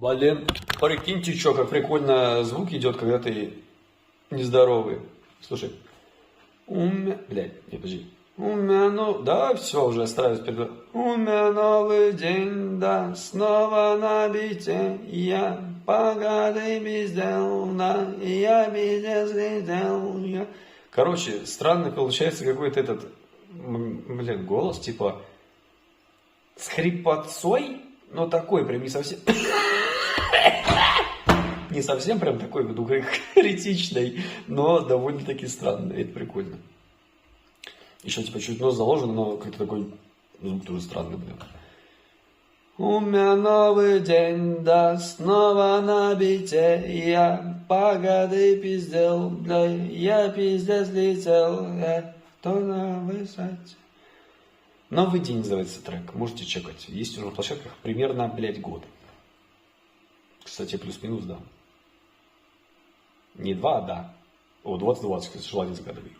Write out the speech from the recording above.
Блин, прикиньте, что, как прикольно звук идет, когда ты нездоровый. Слушай. Блядь, не, подожди. У меня, да, все, уже стараюсь перед... У меня новый день, да, снова на бите. Я погоды без дел, да, я без дел. Короче, странно получается какой-то этот, блин, голос, типа, с хрипотцой, но такой прям не совсем... Не совсем прям такой критичный, но довольно-таки странный. Это прикольно. Еще типа чуть нос заложен, но как-то такой звук тоже странный, блин. У меня новый день, да, снова на бите. Я погоды пиздел, да, я пиздец летел, то на высоте. Новый день называется трек, можете чекать. Есть уже на площадках примерно, блядь, год. Кстати, плюс-минус, да. Не 2, а да. О, 20-20, кстати, желание загадывай.